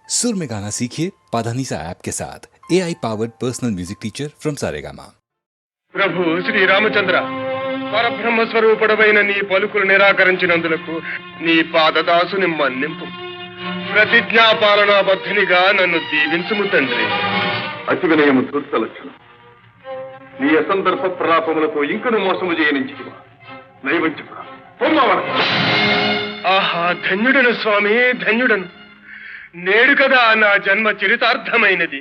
सुर में गाना सीखिए पाधानीसा ऐप के साथ AI powered personal music teacher from Saregama. ప్రభు శ్రీ రామచంద్ర పరబ్రహ్మ స్వరూపుడవైన నీ పలుకులు నిరాకరించినందులకు నీ పాదదాసుని మన్నింపు. ప్రతిజ్ఞాపాలనాబద్ధునిగా నన్ను దీవించుము తండ్రి. అతి వినయము దుర్త లక్షణం. నీ అసందర్భ ప్రలాపములతో ఇంకను మోసము చేయనించితివా నైవంచికుడా. ఆహా, ధన్యుడను స్వామి, ధన్యుడను. నేడు కదా నా జన్మ చరితార్థమైనది,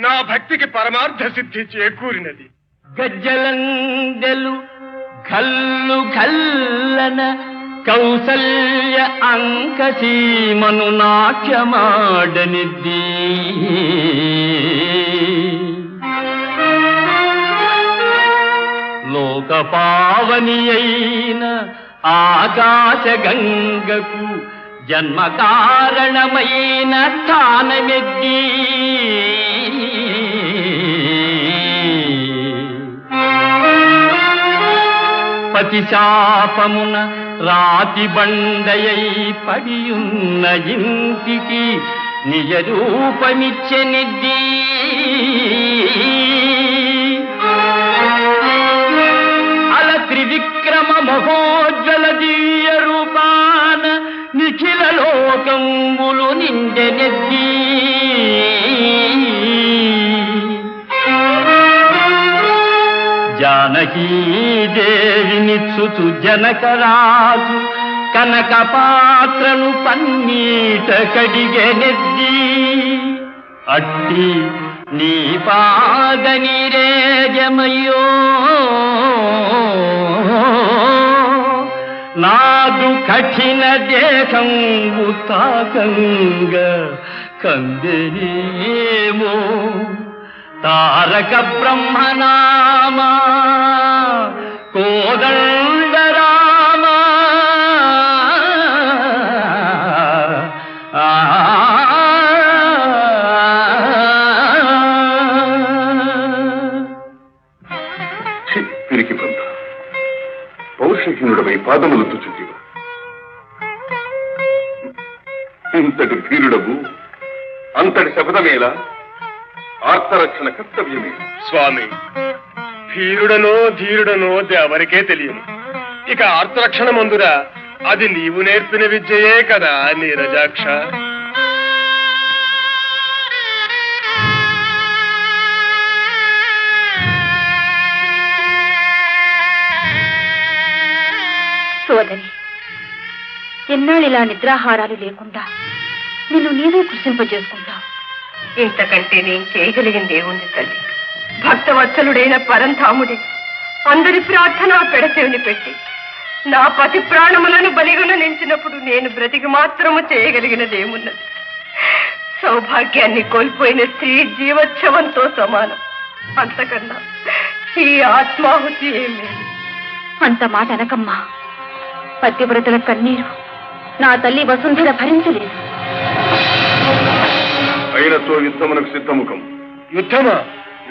నా భక్తికి పరమార్థ సిద్ధి చేకూరినది. గజ్జలందెలు కల్లు కల్లన కౌసల్య అంకసీమను నాట్యమాడనిద్ది. లోకపావని అయిన ఆకాశ గంగకు జన్మ కారణమైన స్థానమెద్ది. పతిశాపమున రాతి బండయై పడియున్న ఇంటికి నిజ రూపమిచ్చెనిద్ది. అల త్రివిక్రమ మహోజ్వల దివ్య రూపాన నిఖిల లోకంబులు నిండెనెద్ది. జానకీదేవినిచ్చుచు జనకరాజు కనక పాత్రను పన్నీట కడిగెనెద్ది. అట్టి నీ పాద నిరేజమయ్యో నాదు కఠిన దేహంబు తాకంగ కందెనేమో తారక బ్రహ్మనామా కోదండ రామ. పిరికి బంధ పౌరుషహీనుడమై పాదములు తుచుతివా. ఇంతటి ధీరుడవు అంతటి శపథమేలా. ఆర్తరక్షణ కర్తవ్యమే. స్వామి, ధీరుడనో ధీరుడనో ఎవరికే తెలియను. ఇక ఆర్తరక్షణ మందురా, అది నీవు నేర్పిన విద్యయే కదా నీరజాక్ష. సోదరి, ఎన్నాళ్ళిలా నిద్రాహారాలు లేకుండా నిన్ను నీవే కృషింపజేసుకుంటావు. ఇంతకంటే నేను చేయగలిగింది ఏముంది తల్లి? భక్తవత్సలుడైన పరంధాముడి అందరి ప్రార్థన పెడచెవిని పెట్టి నా పతి ప్రాణములను బలిగొన నించినప్పుడు నేను బ్రతికి మాత్రము చేయగలిగినది ఏమున్నది? సౌభాగ్యాన్ని కోల్పోయిన స్త్రీ జీవోత్సవంతో సమానం. అంతకన్నా ఈ ఆత్మాహుతి ఏమి? అంత మాట అనకమ్మా. పతివ్రతల కన్నీరు నా తల్లి వసుంధర భరించలేదు. అయినతో యుద్ధమునకు సిద్ధముఖం. యుద్ధమా?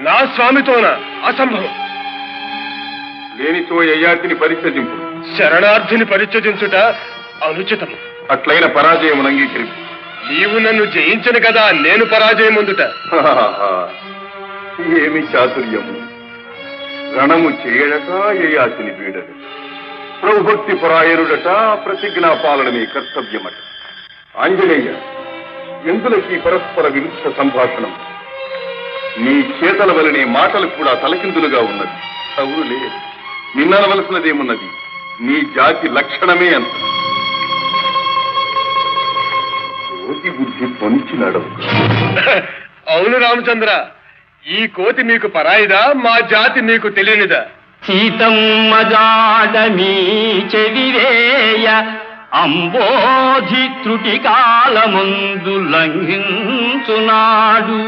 నా స్వామితోనా? అసంభవం. లేనితో యయాతిని పరిత్యజింపు. శరణార్థిని పరిత్యజించుట అనుచితము. అట్లైన పరాజయమును అంగీకరింపు. నీవు నన్ను జయించను కదా నేను పరాజయముందుట. ఏమి చాతుర్యము! రణము చేయడట యయాతిని వీడట. ప్రభుభక్తి పరాయణుడట. ప్రతిజ్ఞా పాలనమే కర్తవ్యమట. ఆంజనేయ, ఎందులకి పరస్పర విరుద్ధ సంభాషణం? నీ చేతల వలనే మాటలు కూడా తలకిందులుగా ఉన్నది. అవునులే, నిన్ననవలసినదేమున్నది? నీ జాతి లక్షణమే అంత. కోతి బుద్ధి పొంచి నడవు. అవును రామచంద్ర, ఈ కోతి మీకు పరాయిదా? మా జాతి మీకు తెలియనిదా? సీతమ్మ జాడమీ చెవిరేయ అంబోధి త్రుటి కాలమందు లంఘించునాడు.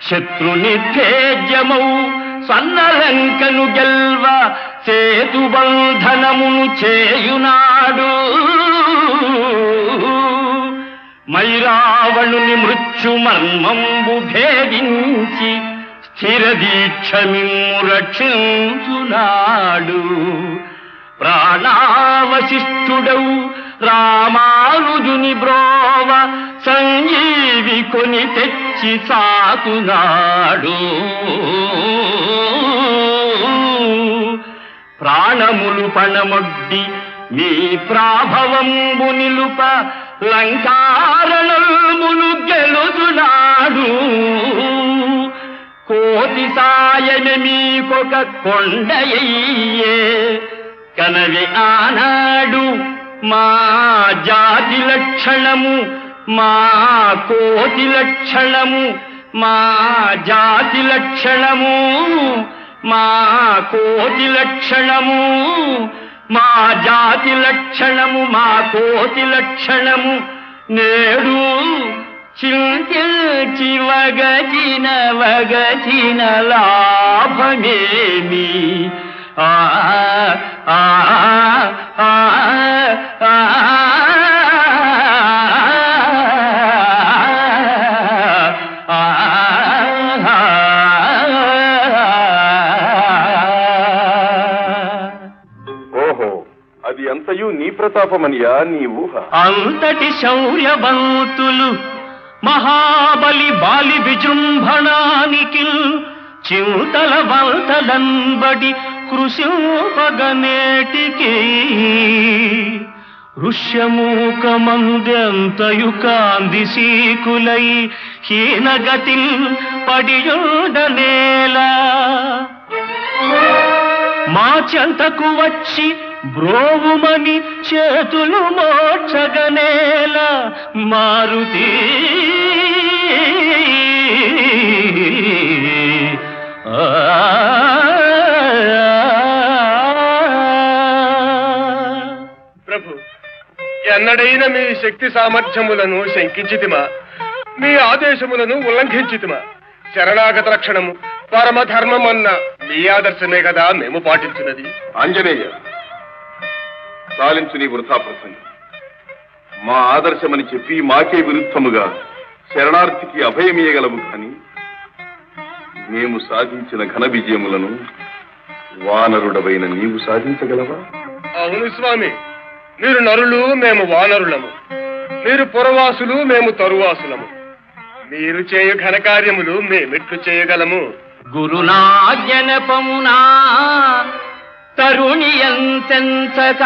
శత్రు నిర్భేద్యమౌ సన్నలంకను గెల్వ సేతుబంధనమును చేయునాడు. మైరావణుని మృత్యు మర్మంబు భేదించి స్థిర దీక్షమిమ్ము రక్షించునాడు. ప్రాణావశిష్ఠుడౌ రామానుజుని బ్రోవ సంజీవి ఇవి కొని తెచ్చి సాకునాడు. ప్రాణములు పణమొడ్డి మీ ప్రాభవంబు నిలుప లంకారణములు గెలుచునాడు. కోటి సాయమే మీకొక కొండయ్యే కనవి ఆనాడు. మా జాతి లక్షణము మా కోటి లక్షణము, మా జాతి లక్షణము మా కోటి లక్షణము, మా జాతి లక్షణము మా కోటి లక్షణము నేడు చింతించి వగచిన లాభమేమి. ఆ ఆ ఆ ఆ అంతయు నీ ప్రతాపమనియా నీ ఊహ. అంతటి శౌర్యవంతులు మహాబలి బాలి విజృంభణానికి చింతల వంతలంబడి కృషిపగనేటికి ఋష్యమూకమందెంతయు కాంది సీకులై హీనగతి పడియుండనేలా. మా చెంతకు వచ్చి బ్రోవుమని చేతులు మోక్షగనేల మారుతి. ప్రభు, ఎన్నడైనా మీ శక్తి సామర్థ్యములను శంకించితిమా? మీ ఆదేశములను ఉల్లంఘించితిమా? శరణాగత రక్షణము పరమధర్మమన్న మీ ఆదర్శమే కదా మేము పాటించినది. ఆంజనేయ, సాలించు నీ వృథా ప్రసంగం. మా ఆదర్శమని చెప్పి మాకే విరుద్ధముగా శరణార్థికి అభయమీయగలవు కాని మేము సాధించిన ఘన విజయములను వానరుడవైన నీవు సాధించగలవా? అవును స్వామి, మీరు నరులు, మేము వానరులము. మీరు పురవాసులు, మేము తరువాసులము. మీరు చేయు ఘనకార్యములు మేమెట్లు చేయగలము? గురునాజ్ఞనపమునా తరుణి ఎంతెంచక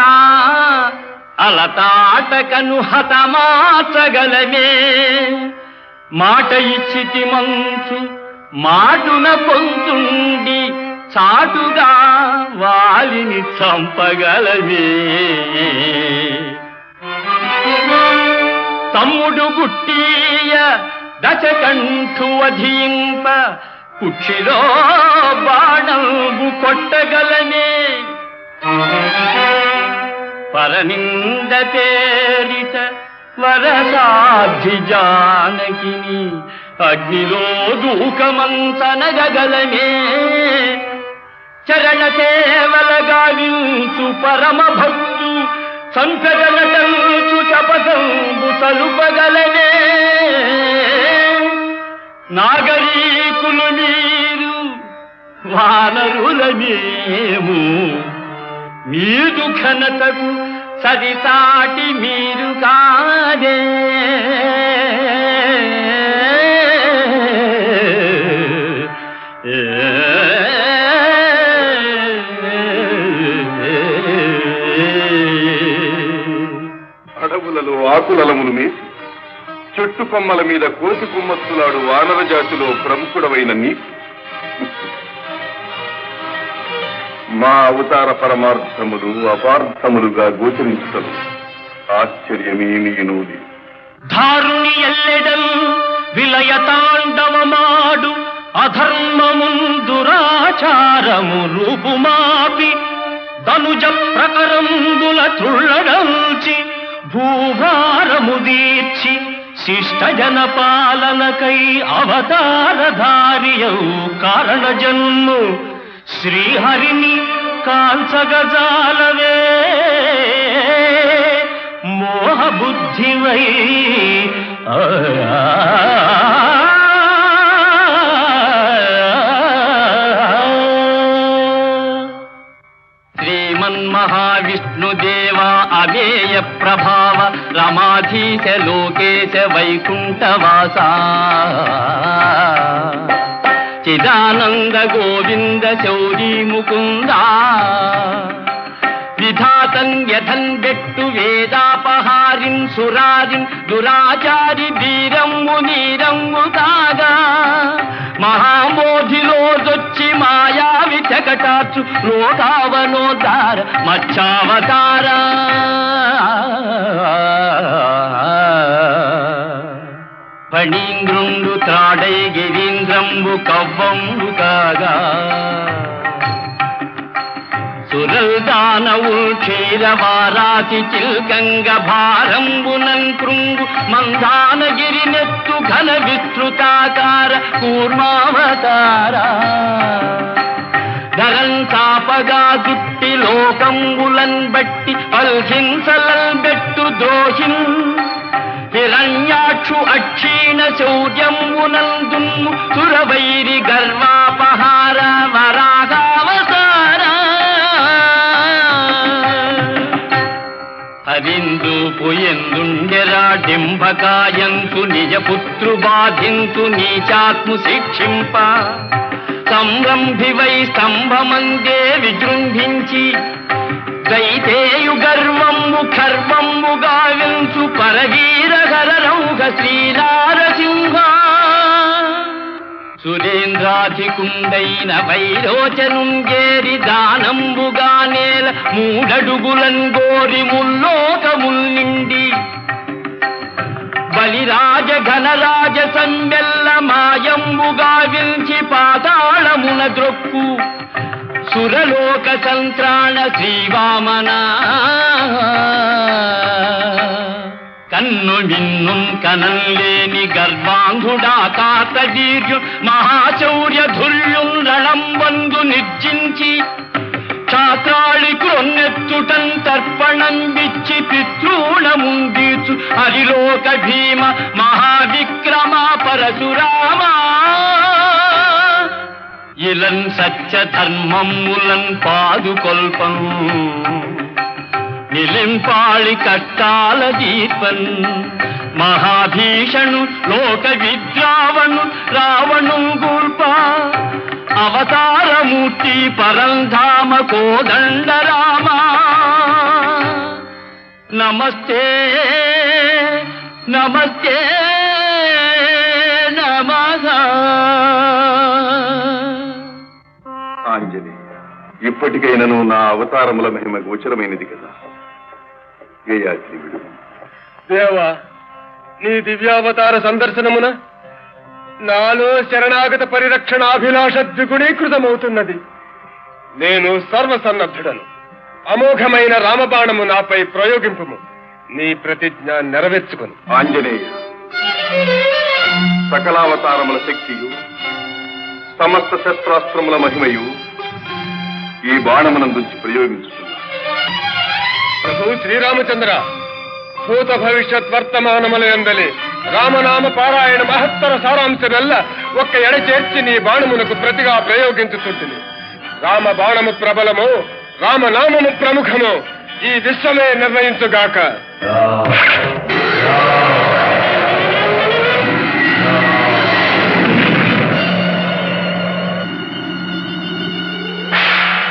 అలతాటకను హతమాచగలమే. మాట ఇచ్చితి మంచు మాటున పొంచుండి చాటుగా వాలిని చంపగలమే. తమ్ముడు గుట్టీయ దశకంఠు వధింప కుక్షిలో బాణంబు కొట్టగలనే. పరనింద పేరిత వరసాధ్వి జానకిని అగ్నిలో దూకమంచనగలమే. చరణ సేవల గావించు పరమ భక్తు సంపదలటంచు చపదంబు సలుపగలనే. నాగరీకులు మీరు వానరులమేము, మీదు ఘనతకు సరిసాటి మీరు కాదే. అడవులలో ఆకులలములు మేసి చెట్టు కొమ్మల మీద కోతి కుమ్మత్తులాడు వానర జాతిలో ప్రముఖుడవైన నీ మా అవతార పరమార్థములు అపార్థములుగా గోచరించడం ఆశ్చర్యమేమీనూది. ధారుని ఎల్లెడల్ విలయతాండవమాడు అధర్మమున్ దురాచారము రూపుమాపి ధనుజ ప్రకరంబుల తుళ్ళడంచి భూభారము దీర్చి శిష్ట జన పాలనకై అవతారధారియౌ కారణ జన్ము శ్రీహరిని కాంచగజాలవే. మోహబుద్ధివై శ్రీమన్మహావిష్ణుదేవ అవేయ ప్రభావ రమాధీశ లోకేశ వైకుంఠవాస చిదానంద గోవింద శౌరీ ముకుంద విధాతన్ యథన్ బెట్టు వేదాపహారిన్ సురారిన్ దురాచారి వీరమ్ము నీరమ్ము కాగా మహామోధిలోదొచ్చి మాయావి చకటాచు లోకావనోద్ధార మచ్చావతార ఫణీంద్రుండు త్రాడై గిరీంద్రంబు కవ్వంబు కాగా సురల్ దానవుల్ క్షీరవారాసి చిల్కంగ భారంబునన్ కృంగు మందానగిరి నెత్తు ఘన విస్తృతాకార కూర్మావతార ధరన్ తాపగా దుట్టి లోకంబులన్ బట్టి పల్హింసలన్ బెట్టు దోషిన్ హిరణ్యాక్షు అక్షీణ శౌర్యంబునందున్ను సురవైరి గర్వాపహార వరాగావతార హరిందూపు ఎందుండెరా డింభకాయంతు నిజపుత్రు బాధింతు నీచాత్ము శిక్షింప సంరంభివై స్తంభమందే విజృంభించి దైతేయు గర్వమ్ము ఖర్వమ్ము గావించు పరవీరహర రౌఘ శ్రీనారసింహ సురేంద్రాధికుండైన వైరోచనుంగేరి దానంబుగా నేల మూడడుగులన్ గోరి ముల్లోకముల్ నిండి బలిరాజ ఘనరాజ సంబెల్ల మాయంబుగా విల్చి పాతాళమున ద్రొక్కు సురలోక సంత్రాణ శ్రీవామన కన్ను విన్ను కనల్లేని గర్వాంధుడా కాతదీర్ఘు మహాశౌర్య ధుర్యుం రణంబందు నిర్జించి క్షాత్రాళి క్రొన్నెత్తుటం తర్పణం విచ్చి పితృణముందీచు హరిలోక భీమ మహావిక్రమ పరశురామా ఇలన్ సత్య ధర్మములన్ పాదుకొల్పం నిలింపాళి కట్టాల దీపన్ మహాభీషణు లోక విద్రావణు రావణు గూల్ప అవతారమూర్తి పరంధామ కోదండ రామ నమస్తే నమస్తే నమః. ఆంజనేయ, ఇప్పటికైనను నా అవతారముల మహిమ గోచరమైనది కదా. గయాత్రి విడు. దేవా, నీ దివ్యావతార సందర్శనమున నాలో శరణాగత పరిరక్షణాభిలాష ద్విగుణీకృతమవుతున్నది. నేను సర్వసన్నద్ధుడను. అమోఘమైన రామబాణము నాపై ప్రయోగింపుము. నీ ప్రతిజ్ఞ నెరవేర్చుకును. ఆంజనేయ, సకలావతారముల శక్తియు సమస్త శస్త్రాస్త్రముల మహిమయు ఈ బాణమునందుంచి ప్రయోగించుతున్నా. ప్రభు శ్రీరామచంద్ర, భూత భవిష్యత్ వర్తమానముల యందలి రామనామ పారాయణ మహత్తర సారాంశమెల్ల ఒక్క ఎడ చేర్చి నీ బాణమునకు ప్రతిగా ప్రయోగించుతుంటుంది. రామ బాణము ప్రబలము, రామనామము ప్రముఖము, ఈ విశ్వమే నిర్ణయించుగాక.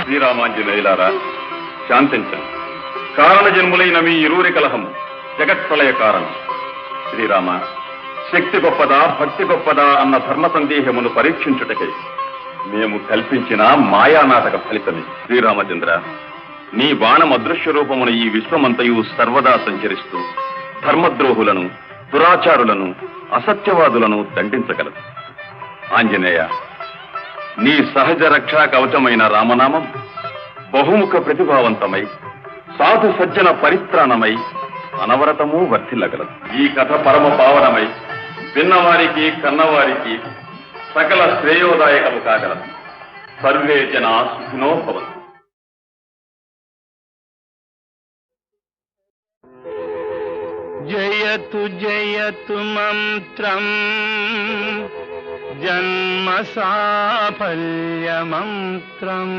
శ్రీరామాంజనేయులారా, శాంతించండి. కారణ జన్ములైన మీ ఇరువురి కలహం జగత్ప్రళయ కారణం. శ్రీరామ, శక్తి గొప్పదా భక్తి గొప్పదా అన్న ధర్మ సందేహమును పరీక్షించుటకై మేము కల్పించిన మాయానాటక ఫలితమే. శ్రీరామచంద్ర, నీ బాణం అదృశ్య రూపమున ఈ విశ్వమంతయు సర్వదా సంచరిస్తూ ధర్మద్రోహులను, దురాచారులను, అసత్యవాదులను దండించగలదు. ఆంజనేయ, నీ సహజ రక్షా కవచమైన రామనామం బహుముఖ ప్రతిభావంతమై సాధు సజ్జన పరిత్రాణమై అనవరతము వర్ధిల్లగలదు. ఈ కథ పరమ పావనమై విన్నవారికి కన్నవారికి సకల శ్రేయోదాయకము కాగలదు. సర్వే జనా సుఖినో భవంతు. జయతు జయతు మంత్రం జన్మ సాఫల్య మంత్రం.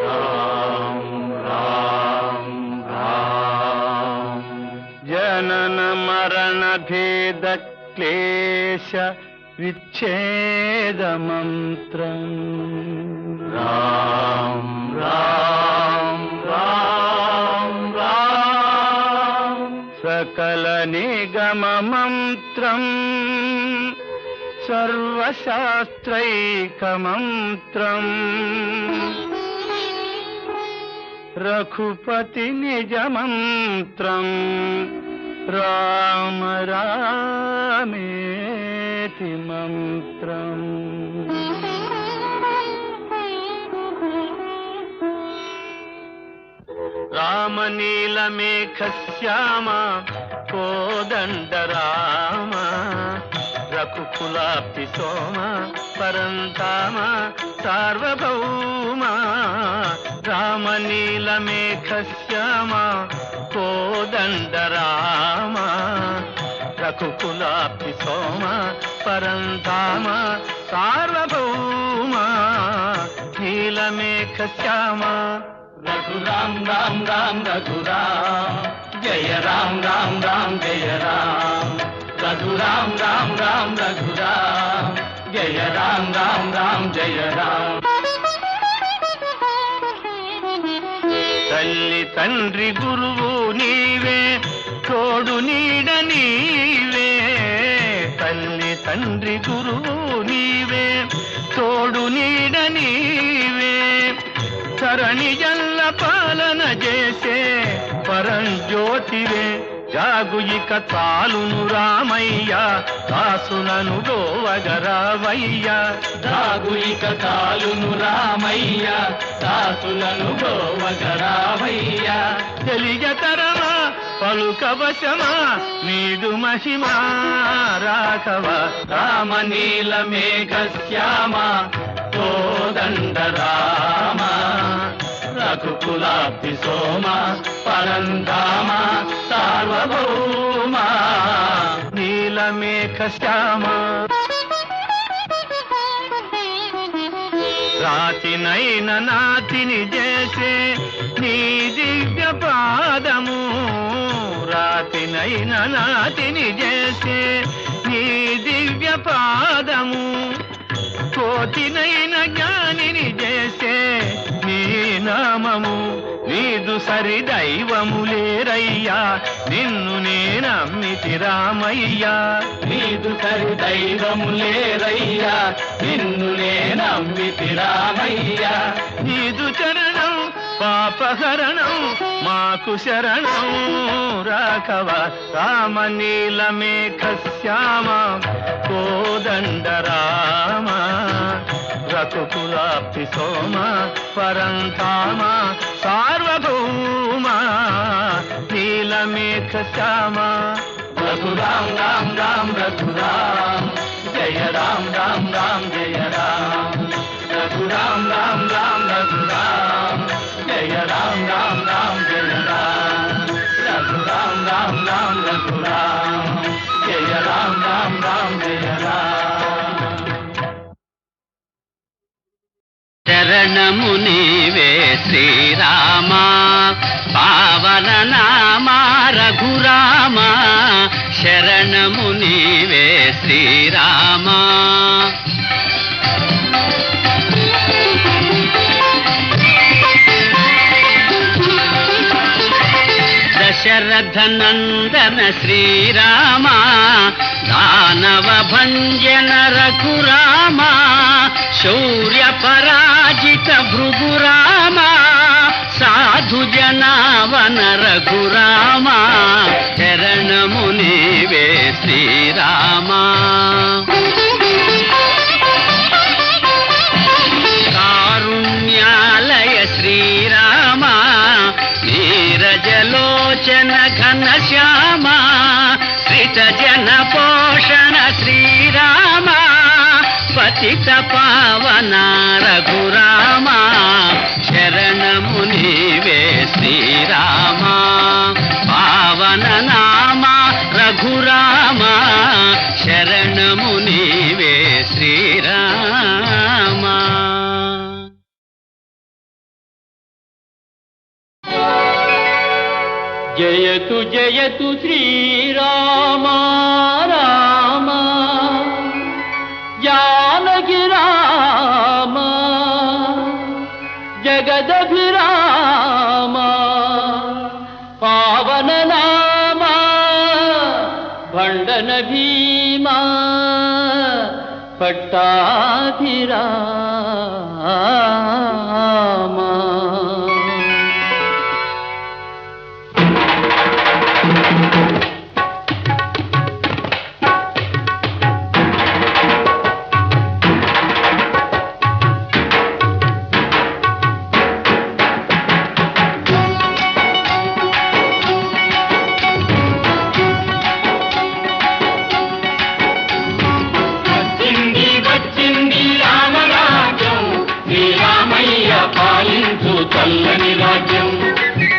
రామ్ రామ్ రామ్ జనన మరణ భేద క్లేశ విచ్ఛేద మంత్రం రాం రాం రాం రాం సకల నిగమ మంత్రం సర్వశాస్త్రైక మంత్రం రఘుపతి నిజ మంత్రం రామ రామేతి మంత్రం రామ నీలమేఘ శ్యామ కోదండ రామ రఘుకులాప్తి సోమ పరంతామ సార్వభౌమ రామ నీలమేఘ శ్యామ కోదండ రామ రఘుకులాప్తి సోమ పరంతామ సార్వభౌమ నీలమేఘ శ్యామ రఘురాం రాం రాం రఘురాం జయ రాం రాం రాం జయ రాం రఘురాం రాం రాం రఘురాం జయ రాం రాం రాం జయ రాం తల్లి తండ్రి గురువు నీవే తోడు నీడ నీవే తల్లి తండ్రి గురువు నీవే తోడు నీడ నీవే సరణి జల్ల పాలన చేసే పరంజ్యోతివే జాగు ఇక చాలును రామయ్య దాసులను గోవగరావయ్య జాగు ఇక చాలును రామయ్య దాసులను గోవగరావయ్య తెలియతరమా పలుకవశమా నీదు మహిమా రాఘవ రామ నీల మేఘ శ్యామ కోదండ రామ రఘుకులాబ్ధి సోమ పరంధామ సార్వభౌమ నీలమేఘ శ్యామ రాతినైన నాతిని చేసే నీ దివ్య పాదము రాతినైన నాతిని చేసే నీ దివ్య పాదము కోతినైన జ్ఞానిని చేసే నీ నామము నీదు సరి దైవము లేరయ్యా నిన్ను నేనమ్మితి రామయ్యా నీదు సరి దైవము లేరయ్యా నిన్ను నేనమ్మితి రామయ్యా నీదు చరణం పాపహరణం మాకు శరణం రాఘవ రామ నీలమేఘ శ్యామ కోదండ రామ రఘుకులాబ్ధి సోమ పరంధామ సార్వభౌమ నీలమేఘ శ్యామ రఘురాం రాం రాం రఘురాం జయ రాం రాం రాం జయ రాం రఘురాం రాం రాం రఘురాం జయ రాం రాం రాం జయ రాం రఘురాం రాం రాం రఘురాం జయ రాం రాం రాం జయ రాం శరణము నీవే శ్రీరామ పావన నామ రఘురామ శరణము నీవే శ్రీరామ దశరథ నందన శ్రీరామ దానవ భంజన రఘురామ శౌర్య పరాజిత భృగురామ సాధు జనావన రఘురామ శరణము నీవే శ్రీరామ కారుణ్యాలయ శ్రీరామ నీరజలోచన ఘన శ్యామ శ్రిత జన పోషణ శ్రీరామ పతిత పావన రఘురామ శరణము నీవే శ్రీరామ పావన నామ రఘురామ శరణము నీవే శ్రీరామ జయ జయతు జయతు శ్రీరామ రామ జానకి రామ జగదభిరామ పావన నామ భండన భీమా పట్టాభిరామ. చల్లని రాజ్యం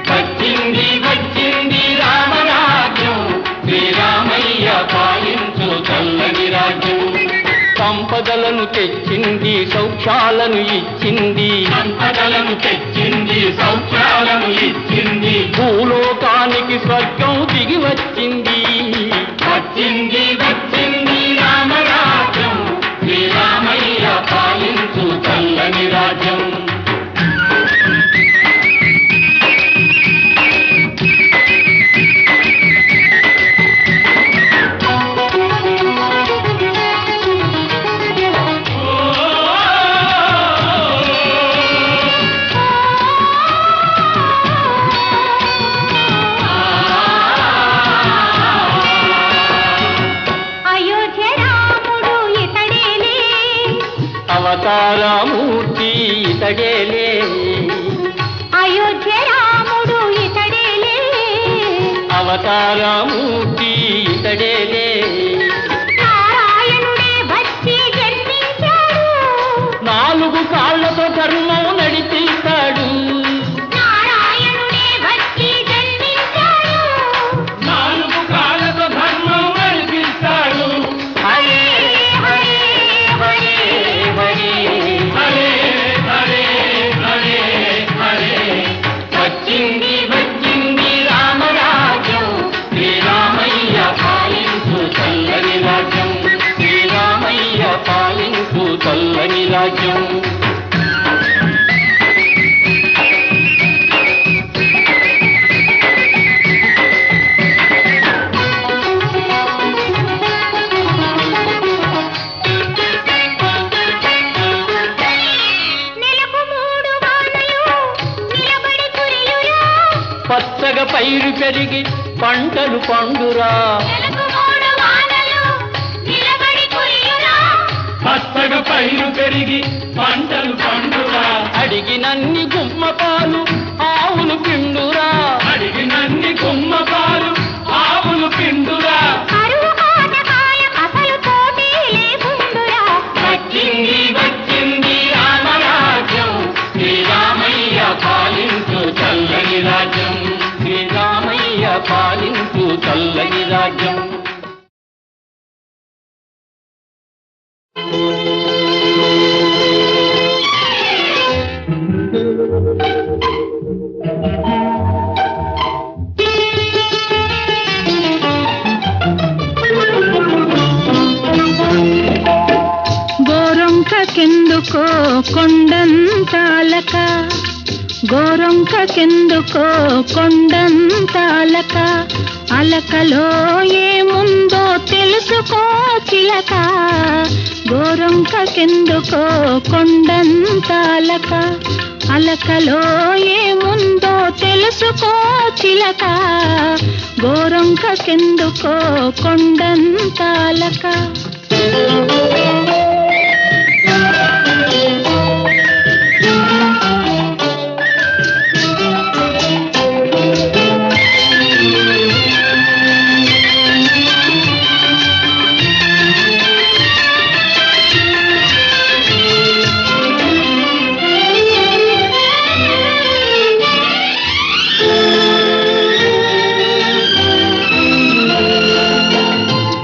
వచ్చింది వచ్చింది రామరాజ్యం శ్రీరామయ్య పాలించు చల్లని రాజ్యం. సంపదలను తెచ్చింది సౌఖ్యాలను ఇచ్చింది సంపదలను తెచ్చింది సౌఖ్యాలను ఇచ్చింది భూలోకానికి స్వర్గం దిగి వచ్చింది వచ్చింది వచ్చింది రామరాజ్యం శ్రీరామయ్య పాలించు చల్లని రాజ్యం. అవతారమూర్తి ఇతడేలే అయోధ్య రాముడు ఇతడేలే అవతారమూర్తి ఇతడేలే నారాయణుడే వచ్చి జన్మించాడు 4 కాళ్లతో ధర్మం నడిపిస్తాడు నారాయణుడే వచ్చి జన్మించాడు 4 కాళ్లతో ధర్మం నడిపిస్తాడు. హరే హరే హరే హరే హరే హరే హరే హరే వచ్చింది వచ్చింది రామరాజ్యం శ్రీరామయ్య పాలించు చల్లని రాజ్యం శ్రీరామయ్య పాలించు చల్లని రాజ్యం. నెలకు 3 వానలు నిలబడి కురియురా పచ్చగా పైరు పెరిగి పంటలు పండురా నెలకు 3 వానలు నిలబడి కురియురా పచ్చగా పైరు పెరిగి పంటలు పండురా అడిగినన్ని గుమ్మ పాలు ఆవులు పిండురా అడిగినన్ని గుమ్మ పాలు ఆవులు పిండురా కరువు కాటకాలం అసలు తోటే లేకుండురా వచ్చింది వచ్చింది రామరాజ్యం శ్రీరామయ్య పాలించు చల్లని రాజ్యం శ్రీరామయ్య పాలించు చల్లని రాజ్యం. గోరొంకకెందుకో కొండంతాలక గోరొంకకెందుకో కొండంతాలక అలకలో ఏముందో తెలుసుకో చిలక గోరొంకకెందుకో కొండంతాలక అలకలో ఏముందో తెలుసుకో చిలక గోరొంకకెందుకో కొండంతాలక.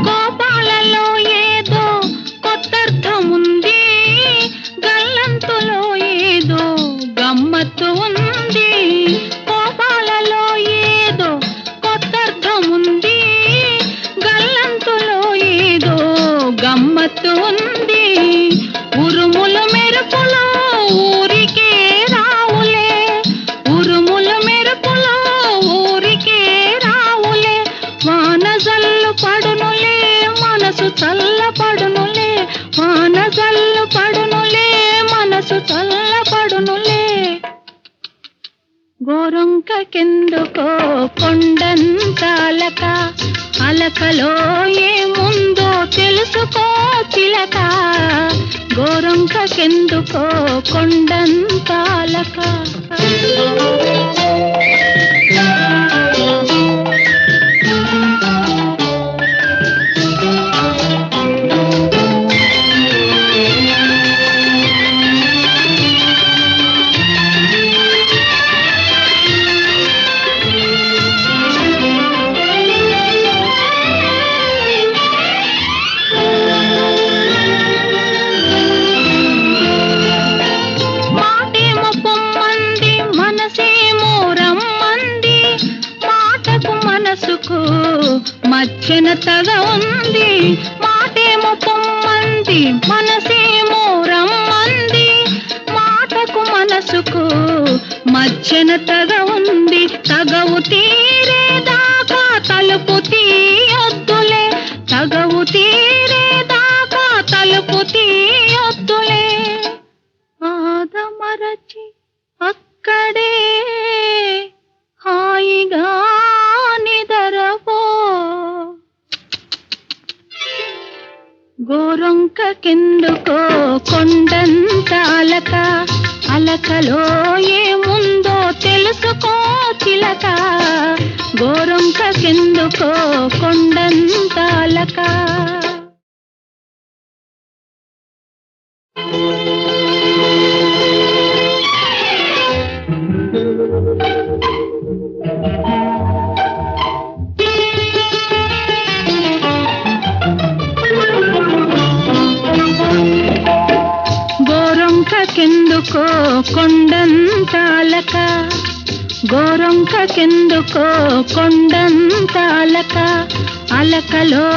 కోపాలలో గమ్మత్తు ఉంది. ఉరుములు మెరుపులు ఊరికే రావులే, ఉరుములు మెరుపులు ఊరికే రావులే. వాన జల్లు పడునులే మనసు చల్లపడునులే, వాన జల్లు పడునులే మనసు చల్లపడునులే. గోరొంకకెందుకో కొండంత అలక, అలకలో ఏముందో తెలుసుకో చిలక. గోరొంకకెందుకో కొండంత అలక. మచ్చనతగా ఉంది, మాటేమో పొమ్మంది మనసేమో రమ్మంది. మాటకు మనసుకు మచ్చనతగా ఉంది, తగవు తీరేదాకా తలుపు తీయొద్దులే, తగవు తీరేదాకా తలుపు తీయొద్దులే. ఆదమరచి అక్కడే హాయిగా నిదరపో. గోరొంకకెందుకో కొండంత అలక, అలకలో ఏముందో తెలుసుకో చిలక. గోరొంకకెందుకో కొండంత అలక. గోరొంకకెందుకో కొండంత అలక, గోరొంకకెందుకో కొండంత అలక. అలకలో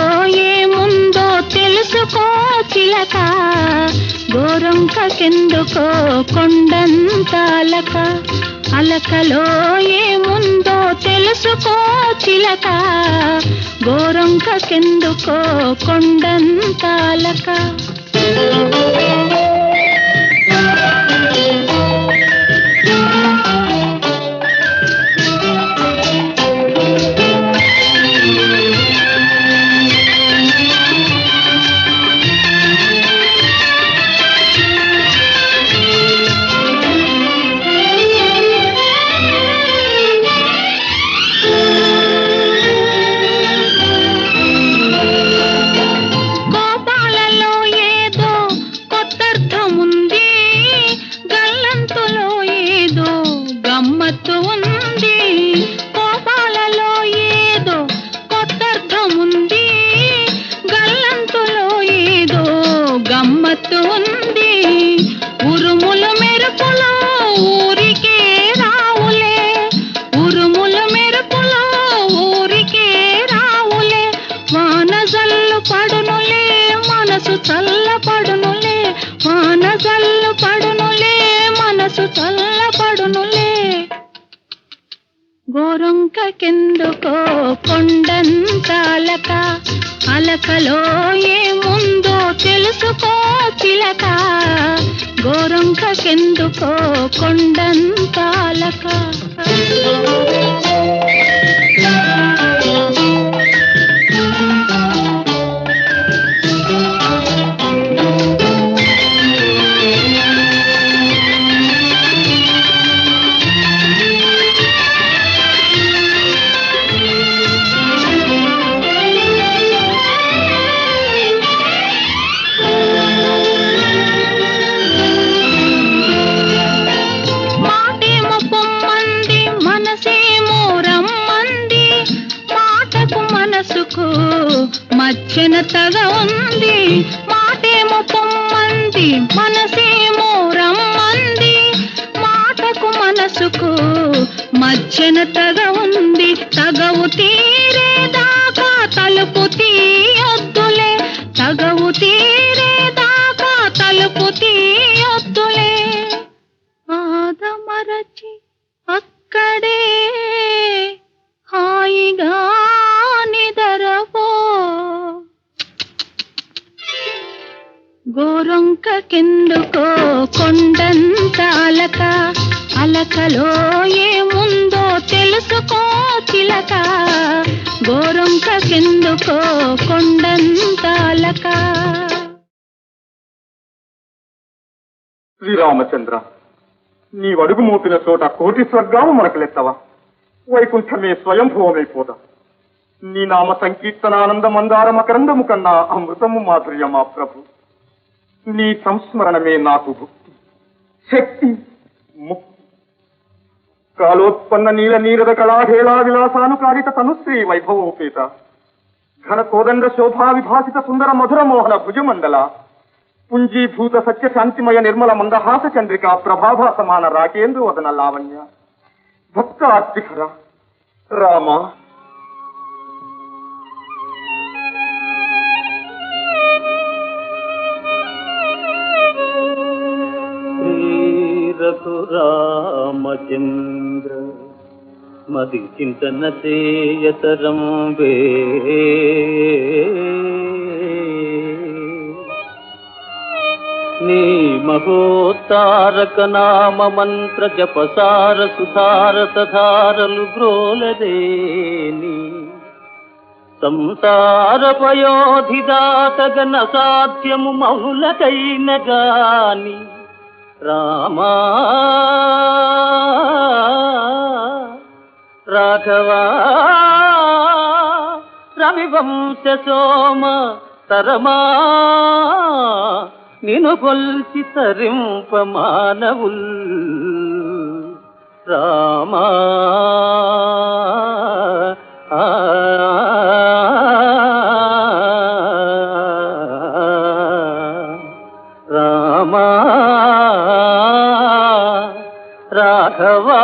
ఏముందో తెలుసుకో చిలక. గోరొంకకెందుకో కొండంత అలక, అలకలో ఏముందో తెలుసుకో చిలక. గోరొంకకెందుకో కొండంత అలక. ఉరుములు మెరుపులు ఊరికే రావులే, ఉరుములు మెరుపులు ఊరికే రావులే. వాన జల్లు పడునులే మనసు చల్లపడునులే, వాన జల్లు పడునులే మనసు చల్లపడునులే. గోరొంకకెందుకో కొండంత అలక, అలకలో ఏముందో తెలుసుకో చిలక. గోరొంకకెందుకో కొండంత అలక. మచ్చనతగా ఉంది, మాటేమో పొమ్మంది మనసేమో రమ్మంది. మాటకు మనసుకు మచ్చనతగా ఉంది, తగవు తీరేదాకా తలుపు తీయొద్దులే, తగవు తీరేదాకా తలుపు తీయొద్దులే ఆదమరచి అక్కడే హాయిగా నిదరపో గోరొంక కిందుకో కొండంత అలక అలకలో ఏముందో తెలుసుకో చిలక గోరొంక కిందుకో కొండంత అలక. శ్రీరామచంద్ర, నీవడుగు మోపిన చోట కోటి స్వర్గాలు మనకు లెత్తవా? వైకుంఠమే స్వయంభూవమైపోదా? నీ నామ సంకీర్తనానంద మందార మకరందము కన్నా అమృతము మాధుర్యమా ప్రభు. నీ సంస్మరణమే నాకు భుక్తి, శక్తి, ముక్తి. కాలోత్పన్న నీల నీరద కళాహేళా విలాసానుకారిత తనుశ్రీ వైభవోపేత ఘన కోదండ శోభా విభాసిత సుందర మధుర మోహన భుజమండల పుంజీభూత సత్య శాంతిమయ నిర్మల మందహాస చంద్రిక ప్రభాభా సమాన రాకేంద్ర వదన లావణ్య భక్త ఆర్తిహర రామ. రఘురామచంద్ర మది చింతన చేయతరం వే నీ మహోత్తారక నామ మంత్ర జపసార సుధార సధారలు గ్రోలదేని సంసార పయోధిదాతగన సాధ్యము మౌలకైన గాని రామా రాఘవా రవివంశ సోమ తరమా నిను కొల్చి తరింప మానవుల్ రామా రామా రాఘవా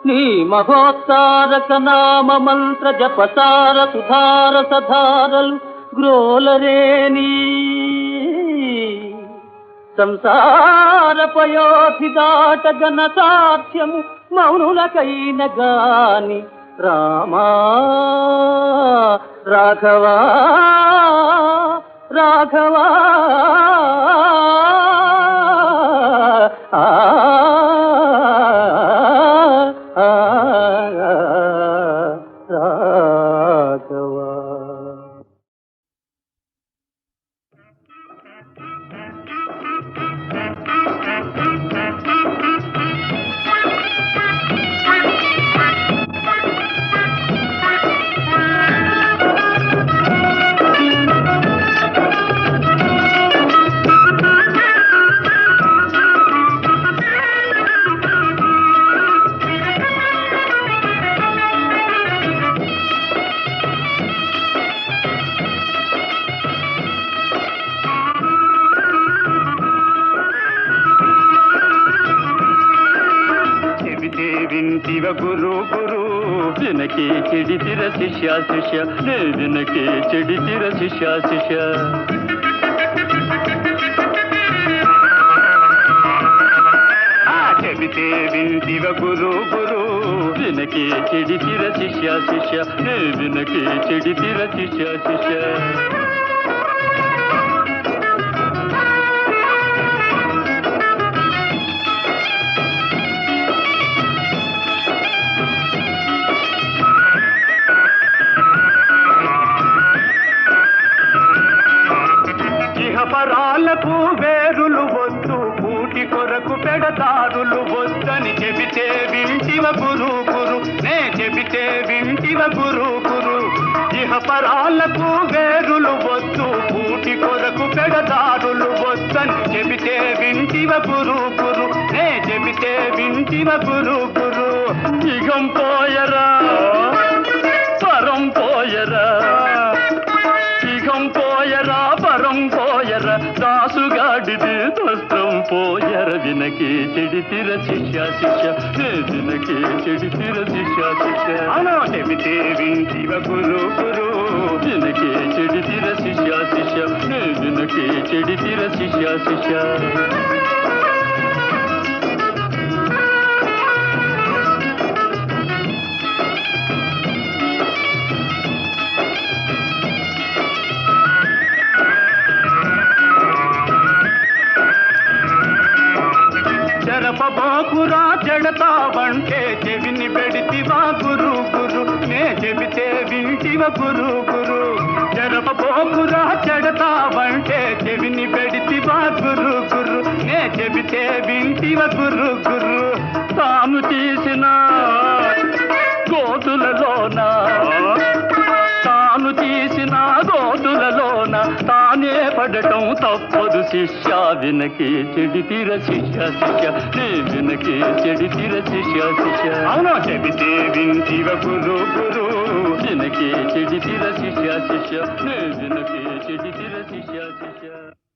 నీ మహోత్తారక నామ మంత్ర జపసార సుధార సధారలు గ్రోలరేని సంసార పయోధి దాట గణ సాధ్యము మౌనులకైన గాని రామా రాఘవా రాఘవా రాఘవా. వింటివ గురు గురు వినకే చెడితిర శిష్య శిష్య నే వినకే చెడితిర శిష్య శిష్య చెబితే వింటివ గురు గురు వినకే చెడితిర శిష్య శిష్య నే వినకే చెడితిర శిష్య శిష్య పరాలకు వేరులు వద్దు పూటి కొరకు పెడతారులు వద్దని చెబితే వింటివ గురు గురు నే చెబితే వింటివ గురు గురు ఇహ పరాలకు వేరులు వద్దు పూటి కొరకు పెడతారులు వద్దని చెబితే వింటివ గురు గురు నే చెబితే వింటివ గురు గురు ఇగం పోయరా పరం పోయరా ఇగం పోయరా పరం పోయరా దాసుగాడిది దస్తం పోయర వినకే చెడితిర శిష్య శిష్య వినకే చెడితిర శిష్య శిష్య అవును చెబితే వింటివ గురు గురు వినకే చెడితిర శిష్య శిష్య వినకే చెడితిర శిష్య శిష్య చెరపబోకురా చెడతావంటే చెవిని పెడితివా గురు గురు నే చెబితే వింటివ గురు గురు చెరపబోకురా చెడతావంటే చెవిని పెడితివా గురు గురు నే చెబితే వింటివ గురు గురు తాను తీసిన గోతులలోన తాను తీసిన గోతులలోన తానే పడటం తప్పదు శిష్య వినకే చెడితిర శిష్య శిష్య నే వినకే చెడితిర శిష్య శిష్య అవును చెబితే వింటివ గురు గురు వినకే చెడితిర శిష్య శిష్య నే వినకే చెడితిర శిష్య శిష్య